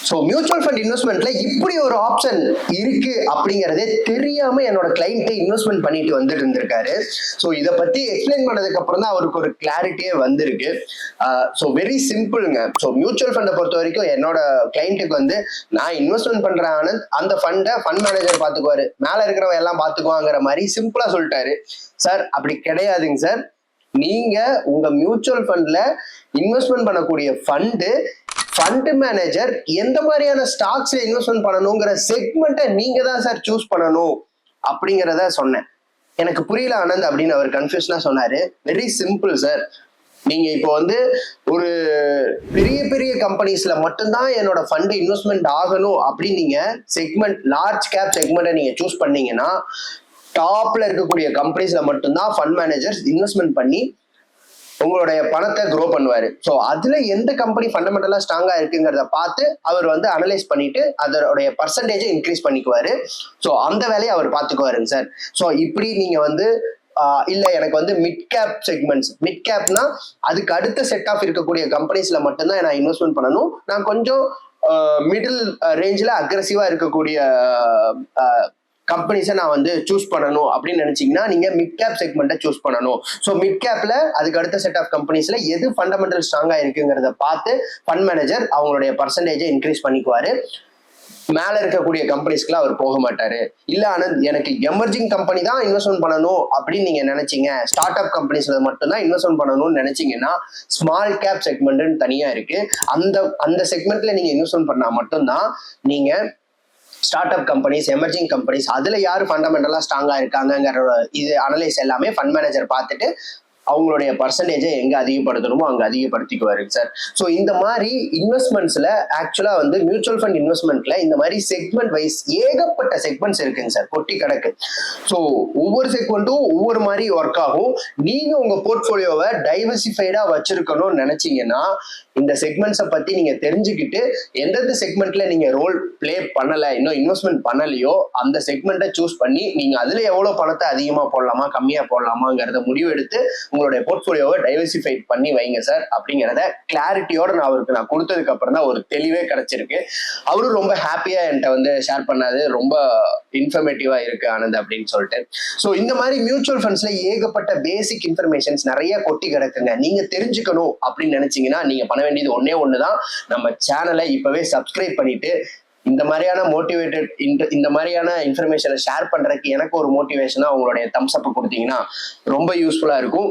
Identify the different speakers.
Speaker 1: So mutual fund இன்வெஸ்ட்மெண்ட்ல இப்படி ஒரு option இருக்கு அப்படிங்கறதே தெரியாம என்னோட கிளைண்ட்டை இன்வெஸ்ட்மெண்ட் பண்ணிட்டு வந்துட்டு இருந்திருக்காரு. ஸோ இதை பத்தி எக்ஸ்பிளைன் பண்ணதுக்கு அப்புறம் தான் அவருக்கு ஒரு கிளாரிட்டியே வந்திருக்கு. ஸோ வெரி சிம்பிள்ங்க. ஸோ மியூச்சுவல் ஃபண்டை பொறுத்த வரைக்கும் என்னோட கிளைண்ட்டுக்கு வந்து நான் இன்வெஸ்ட்மெண்ட் பண்ற ஆனந்த் அந்த ஃபண்டை ஃபண்ட் மேனேஜர் பாத்துக்குவாரு, மேல இருக்கிறவங்க எல்லாம் பாத்துக்குவாங்கிற மாதிரி சிம்பிளா சொல்லிட்டாரு. சார் அப்படி கிடையாதுங்க சார். நீங்க உங்க மியூச்சுவல் ஃபண்ட்ல இன்வெஸ்ட்மெண்ட் பண்ணக்கூடிய ஃபண்ட் மேனேஜர் எந்த மாதிரியான ஸ்டாக்ஸ்ல இன்வெஸ்ட்மெண்ட் பண்ணணுங்கிற செக்மெண்ட்டை நீங்க தான் சார் சூஸ் பண்ணணும் அப்படிங்கிறத சொன்னேன். எனக்கு புரியல ஆனந்த் அப்படின்னு அவர் கன்ஃபியூஷனா சொன்னாரு. Very simple sir. நீங்க இப்போ வந்து ஒரு பெரிய பெரிய கம்பெனிஸ்ல மட்டும்தான் என்னோட ஃபண்ட் இன்வெஸ்ட்மெண்ட் ஆகணும் அப்படின்னு நீங்க செக்மெண்ட் லார்ஜ் கேப் செக்மெண்ட்டை நீங்க சூஸ் பண்ணீங்கன்னா டாப்ல இருக்கக்கூடிய கம்பெனிஸ்ல மட்டும்தான் ஃபண்ட் மேனேஜர்ஸ் இன்வெஸ்ட்மெண்ட் பண்ணி உங்களுடைய பணத்தை க்ரோ பண்ணுவாரு. ஸோ அதுல எந்த கம்பெனி ஃபண்டமெண்டலா ஸ்ட்ராங்கா இருக்குங்கிறத பார்த்து அவர் வந்து அனலைஸ் பண்ணிட்டு அதோடைய பர்சன்டேஜை இன்க்ரீஸ் பண்ணிக்குவாரு. ஸோ அந்த வேலையை அவர் பார்த்துக்குவாருங்க சார். ஸோ இப்படி நீங்க வந்து இல்ல எனக்கு வந்து மிட் கேப் செக்மெண்ட்ஸ், மிட் கேப்னா அதுக்கு அடுத்த செட் ஆஃப் இருக்கக்கூடிய கம்பெனிஸ்ல மட்டும்தான் நான் இன்வெஸ்ட்மெண்ட் பண்ணணும், நான் கொஞ்சம் மிடில் ரேஞ்சில் அக்ரெசிவா இருக்கக்கூடிய கம்பெனிஸை நான் வந்து சூஸ் பண்ணணும் அப்படின்னு நினைச்சீங்கன்னா நீங்க மிட் கேப் செக்மெண்ட்டை சூஸ் பண்ணணும். ஸோ மிட் கேப்ல அதுக்கு அடுத்த செட் ஆஃப் கம்பெனிஸ்ல எது ஃபண்டமெண்டல் ஸ்ட்ராங்கா இருக்குங்கிறத பார்த்து ஃபண்ட் மேனேஜர் அவங்களுடைய பர்சன்டேஜை இன்க்ரீஸ் பண்ணிக்குவாரு. மேல இருக்கக்கூடிய கம்பெனிஸ்க்குலாம் அவர் போக மாட்டாரு. இல்ல ஆனந்த் எனக்கு எமர்ஜிங் கம்பெனி தான் இன்வெஸ்ட்மெண்ட் பண்ணணும் அப்படின்னு நீங்க நினைச்சீங்க, ஸ்டார்ட் அப் கம்பெனிஸ்ல மட்டும்தான் இன்வெஸ்ட்மெண்ட் பண்ணணும்னு நினைச்சீங்கன்னா ஸ்மால் கேப் செக்மெண்ட்னு தனியா இருக்கு. அந்த செக்மெண்ட்ல நீங்க இன்வெஸ்ட்மெண்ட் பண்ணா மட்டும்தான் நீங்க start up companies, emerging companies, அதுல யாரு ஃபண்டமெண்டலா ஸ்ட்ராங்கா இருக்காங்கிற இது அனலைஸ் எல்லாமே ஃபண்ட் மேனேஜர் பார்த்துட்டு அவங்களுடைய பர்சன்டேஜை எங்க அதிகப்படுத்தணுமோ அங்க அதிகப்படுத்திக்குவாரு சார். ஸோ இந்த மாதிரி இன்வெஸ்ட்மெண்ட்ஸ்ல ஆக்சுவலா வந்து மியூச்சுவல் ஃபண்ட் இன்வெஸ்ட்மெண்ட்ல இந்த மாதிரி செக்மெண்ட் வைஸ் ஏகப்பட்ட செக்மெண்ட்ஸ் இருக்குங்க சார், கொட்டி கிடக்கு. ஸோ ஒவ்வொரு செக்மெண்ட்டும் ஒவ்வொரு மாதிரி ஒர்க் ஆகும். நீங்க உங்க போர்ட்ஃபோலியோவை டைவர்சிஃபைடா வச்சிருக்கணும்னு நினைச்சீங்கன்னா இந்த செக்மெண்ட்ஸை பத்தி நீங்க தெரிஞ்சுக்கிட்டு எந்தெந்த செக்மெண்ட்ல நீங்க ரோல் பிளே பண்ணல, இன்னும் இன்வெஸ்ட்மெண்ட் பண்ணலையோ அந்த செக்மெண்ட்டை சூஸ் பண்ணி நீங்க அதுல எவ்வளவு பணத்தை அதிகமா போடலாமா கம்மியா போடலாமாங்கிறத முடிவு எடுத்து உங்களுடைய போர்ட்ஃபோலியோவை டைவர்சிஃபைட் பண்ணி வைங்க சார் அப்படிங்கிறத கிளாரிட்டியோட நான் கொடுத்ததுக்கு அப்புறம் தான் ஒரு தெளிவே கிடைச்சிருக்கு. அவரும் ரொம்ப ஹாப்பியா என்கிட்ட வந்து ஷேர் பண்ணாது, ரொம்ப இன்ஃபர்மேட்டிவா இருக்கு ஆனந்த் அப்படின்னு சொல்லிட்டு. ஸோ இந்த மாதிரி மியூச்சுவல் ஃபண்ட்ஸ்ல ஏகப்பட்ட பேசிக் இன்ஃபர்மேஷன்ஸ் நிறைய கொட்டி கிடக்குங்க. நீங்க தெரிஞ்சுக்கணும் அப்படின்னு நினைச்சீங்கன்னா நீங்க பண்ண வேண்டியது ஒன்னே ஒண்ணுதான், நம்ம சேனலை இப்பவே சப்ஸ்கிரைப் பண்ணிட்டு இந்த மாதிரியான இந்த மாதிரியான இன்ஃபர்மேஷனை ஷேர் பண்றதுக்கு எனக்கு ஒரு மோட்டிவேஷனா உங்களுடைய தம்ஸ் அப் கொடுத்தீங்கன்னா ரொம்ப யூஸ்ஃபுல்லா இருக்கும்.